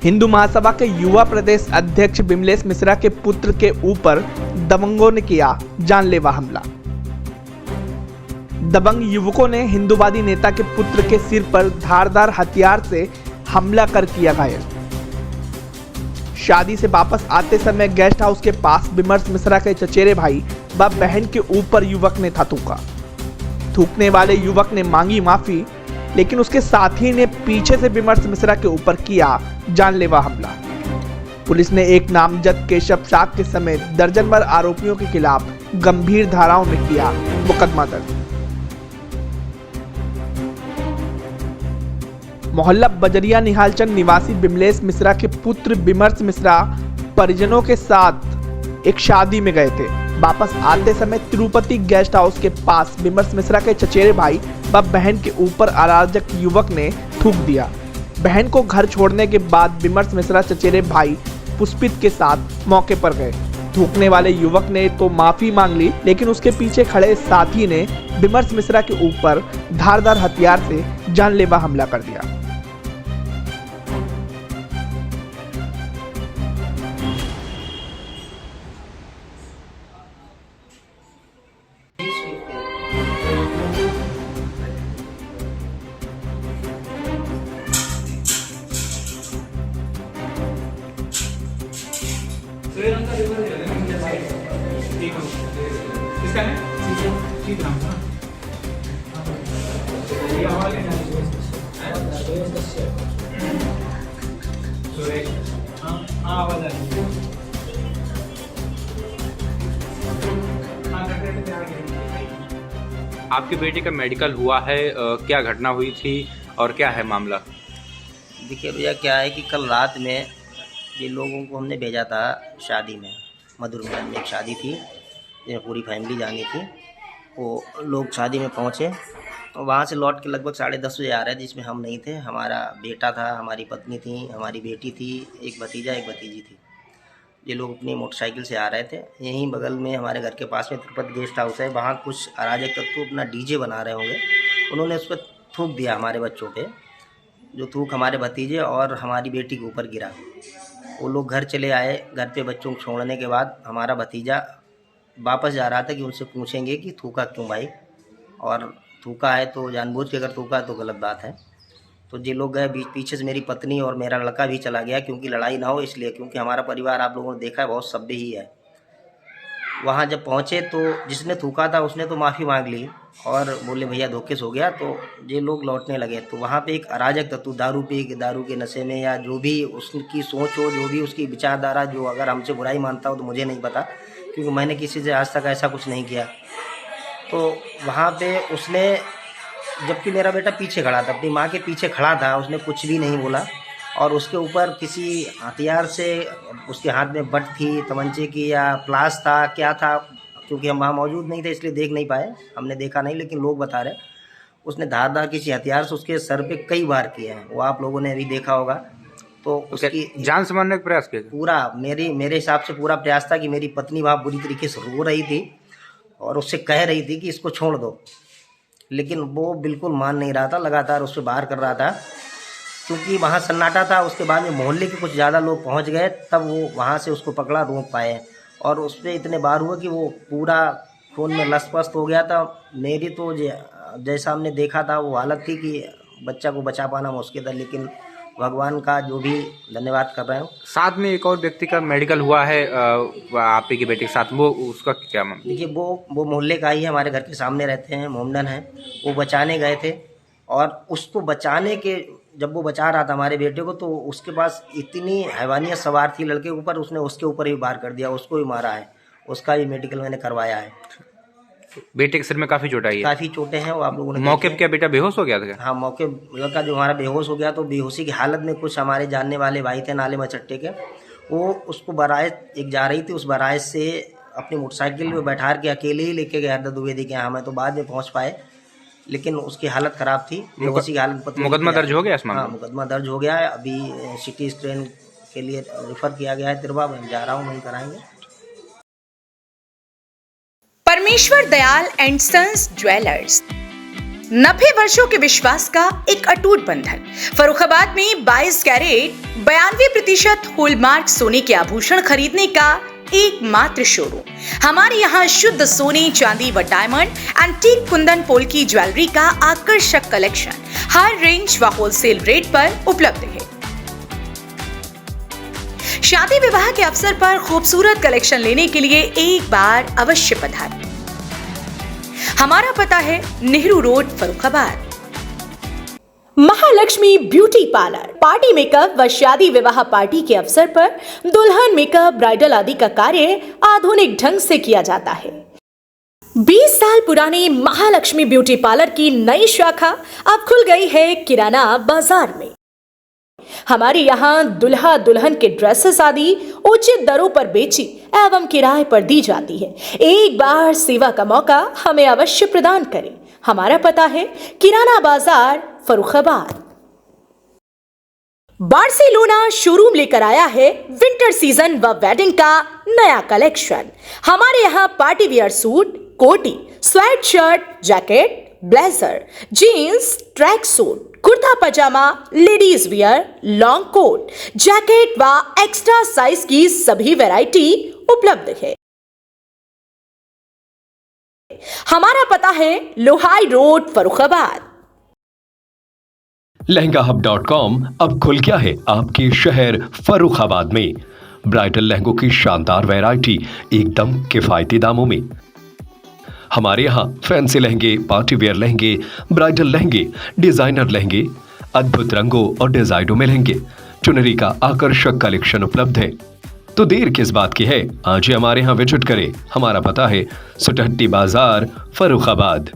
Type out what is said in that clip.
हिंदू महासभा के युवा प्रदेश अध्यक्ष बिमलेश मिश्रा के पुत्र के ऊपर दबंगों ने किया जानलेवा हमला। दबंग युवकों ने हिंदूवादी नेता के पुत्र के सिर पर धारदार हथियार से हमला कर किया घायल। शादी से वापस आते समय गेस्ट हाउस के पास बिमलेश मिश्रा के चचेरे भाई व बहन के ऊपर युवक ने था थूका। थूकने वाले युवक ने मांगी माफी, लेकिन उसके साथी ने पीछे से बिमलेश मिश्रा के ऊपर किया जानलेवा हमला। पुलिस ने एक नामजद केशव साग के समेत दर्जन भर आरोपियों के खिलाफ गंभीर धाराओं में किया मुकदमा दर्ज। मोहल्ला बजरिया निहालचंद निवासी बिमलेश मिश्रा के पुत्र बिमलेश मिश्रा परिजनों के साथ एक शादी में गए थे। वापस आते समय तिरुपति गेस्ट हाउस के पास बिमलेश मिश्रा के चचेरे भाई व बहन के ऊपर अराजक युवक ने थूक दिया। बहन को घर छोड़ने के बाद बिमलेश मिश्रा चचेरे भाई पुष्पित के साथ मौके पर गए। थूकने वाले युवक ने तो माफी मांग ली, लेकिन उसके पीछे खड़े साथी ने बिमलेश मिश्रा के ऊपर धारदार हथियार से जानलेवा हमला कर दिया। आपके बेटे का मेडिकल हुआ है, क्या घटना हुई थी और क्या है मामला? देखिए भैया, क्या है कि कल रात में ये लोगों को हमने भेजा था शादी में। मधुर मिलन में एक शादी थी जिसमें पूरी फैमिली जानी थी। वो लोग शादी में पहुँचे और वहाँ से लौट के लगभग 10:30 बजे आ रहे थे, जिसमें हम नहीं थे। हमारा बेटा था, हमारी पत्नी थी, हमारी बेटी थी, एक भतीजा एक भतीजी थी। ये लोग अपनी मोटरसाइकिल से आ रहे थे। यहीं बगल में हमारे घर के पास में तिरुपति गेस्ट हाउस है, वहाँ कुछ अराजक तत्व अपना डीजे बना रहे होंगे। उन्होंने उस पर थूक दिया हमारे बच्चों पे, जो थूक हमारे भतीजे और हमारी बेटी के ऊपर गिरा। वो लोग घर चले आए। घर पे बच्चों को छोड़ने के बाद हमारा भतीजा वापस जा रहा था कि उनसे पूछेंगे कि थूका क्यों भाई, और थूका है तो जानबूझ के अगर थूका है तो गलत बात है। तो ये लोग गए, पीछे से मेरी पत्नी और मेरा लड़का भी चला गया, क्योंकि लड़ाई ना हो इसलिए, क्योंकि हमारा परिवार आप लोगों ने देखा है बहुत सभ्य ही है। वहाँ जब पहुँचे तो जिसने थूका था उसने तो माफ़ी मांग ली और बोले भैया धोखे से हो गया। तो ये लोग लौटने लगे तो वहाँ पे एक अराजक तत्व दारू के नशे में या जो भी उसकी सोच हो, जो भी उसकी विचारधारा, जो अगर हमसे बुराई मानता हो तो मुझे नहीं पता, क्योंकि मैंने किसी से आज तक ऐसा कुछ नहीं किया। तो वहाँ पे उसने, जबकि मेरा बेटा पीछे खड़ा था, अपनी माँ के पीछे खड़ा था, उसने कुछ भी नहीं बोला और उसके ऊपर किसी हथियार से, उसके हाथ में बट थी तमंचे की या प्लास था, क्या था, क्योंकि हम वहाँ मौजूद नहीं थे इसलिए देख नहीं पाए, हमने देखा नहीं, लेकिन लोग बता रहे उसने धारदार किसी हथियार से उसके सर पे कई बार किए हैं। वो आप लोगों ने अभी देखा होगा। तो उसकी जान से मारने का प्रयास किया? पूरा मेरे हिसाब से पूरा प्रयास था कि मेरी पत्नी वहाँ बुरी तरीके से रो रही थी और उससे कह रही थी कि इसको छोड़ दो, लेकिन वो बिल्कुल मान नहीं रहा था, लगातार उससे बाहर कर रहा था। क्योंकि वहाँ सन्नाटा था, उसके बाद में मोहल्ले के कुछ ज़्यादा लोग पहुँच गए, तब वो वहाँ से उसको पकड़ा, रोक पाए और उस पर इतने बार हुआ कि वो पूरा खून में लसपस्त हो गया था। मेरी तो जैसा हमने देखा था वो हालत थी कि बच्चा को बचा पाना मुश्किल था, लेकिन भगवान का जो भी धन्यवाद कर रहे हैं। साथ में एक और व्यक्ति का मेडिकल हुआ है आप ही के बेटे के साथ, वो उसका क्या मामला? देखिए वो मोहल्ले का ही है, हमारे घर के सामने रहते हैं, मोमडन है। वो बचाने गए थे और उसको बचाने के, जब वो बचा रहा था हमारे बेटे को, तो उसके पास इतनी हैवानियत सवार थी लड़के के ऊपर, उसने उसके ऊपर ही वार कर दिया, उसको भी मारा है। उसका भी मेडिकल मैंने करवाया है। बेटे के सिर में काफ़ी चोट आई है? काफ़ी चोटें हैं, वो आप लोगों ने मौके पर क्या बेटा बेहोश हो गया था? हाँ, मौके लड़का जो हमारा बेहोश हो गया, तो बेहोशी की हालत में कुछ हमारे जानने वाले भाई थे नाले मचट्टे के, वो उसको बारात एक जा रही थी, उस बारात से अपनी मोटरसाइकिल में बैठा के अकेले ही लेके गए हरदर द्विवेदी के यहाँ। हमें तो बाद में पहुँच पाए, लेकिन उसकी हालत ख़राब थी, बेहोशी की हालत। मुकदमा दर्ज हो गया? हाँ, मुकदमा दर्ज हो गया है। अभी सिटी स्कैन के लिए रेफर किया गया है तिरवा, मैं जा रहा हूँ, वहीं कराएंगे। परमेश्वर दयाल एंड सन्स ज्वेलर्स, 90 वर्षों के विश्वास का एक अटूट बंधन। फर्रुखाबाद में 22 कैरेट 92% हॉलमार्क सोने के आभूषण खरीदने का एकमात्र शोरूम। हमारे यहाँ शुद्ध सोने, चांदी व डायमंड, एंटीक कुंदन पोल की ज्वेलरी का आकर्षक कलेक्शन हर रेंज व होलसेल रेट पर उपलब्ध है। शादी विवाह के अवसर पर खूबसूरत कलेक्शन लेने के लिए एक बार अवश्य पधारें। हमारा पता है Nehru road, Farrukhabad. Mahalakshmi beauty parlour party makeup व शादी विवाह पार्टी के अवसर पर दुल्हन मेकअप, ब्राइडल आदि का कार्य आधुनिक ढंग से किया जाता है। 20 साल पुरानी महालक्ष्मी ब्यूटी पार्लर की नई शाखा अब खुल गई है किराना बाजार में। हमारे यहाँ दुल्हा दुल्हन के ड्रेसेस आदि उचित दरों पर बेची एवं किराए पर दी जाती है। एक बार सेवा का मौका हमें अवश्य प्रदान करें। हमारा पता है किराना बाजार, फर्रुखाबाद। बार्सिलोना शोरूम लेकर आया है विंटर सीजन व वेडिंग का नया कलेक्शन। हमारे यहाँ पार्टी वियर सूट, कोटी, sweat shirt, jacket, blazer, jeans, track suit, kurta pyjama, ladies wear, long coat, jacket व एक्स्ट्रा साइज की सभी वैरायटी उपलब्ध है। हमारा पता है लोहाई रोड, फर्रुखाबाद। लहंगाहब.com अब खुल गया है आपके शहर फर्रुखाबाद में। ब्राइडल लहंगों की शानदार वैरायटी एकदम किफायती दामों में। हमारे यहाँ फैंसी लहंगे, पार्टी वेयर लहंगे, ब्राइडल लहंगे, डिजाइनर लहंगे, अद्भुत रंगों और डिजाइनों में लहंगे, चुनरी का आकर्षक कलेक्शन उपलब्ध है। तो देर किस बात की है, आज ही हमारे यहाँ विजिट करें। हमारा पता है सुटहट्टी बाजार, फर्रुखाबाद।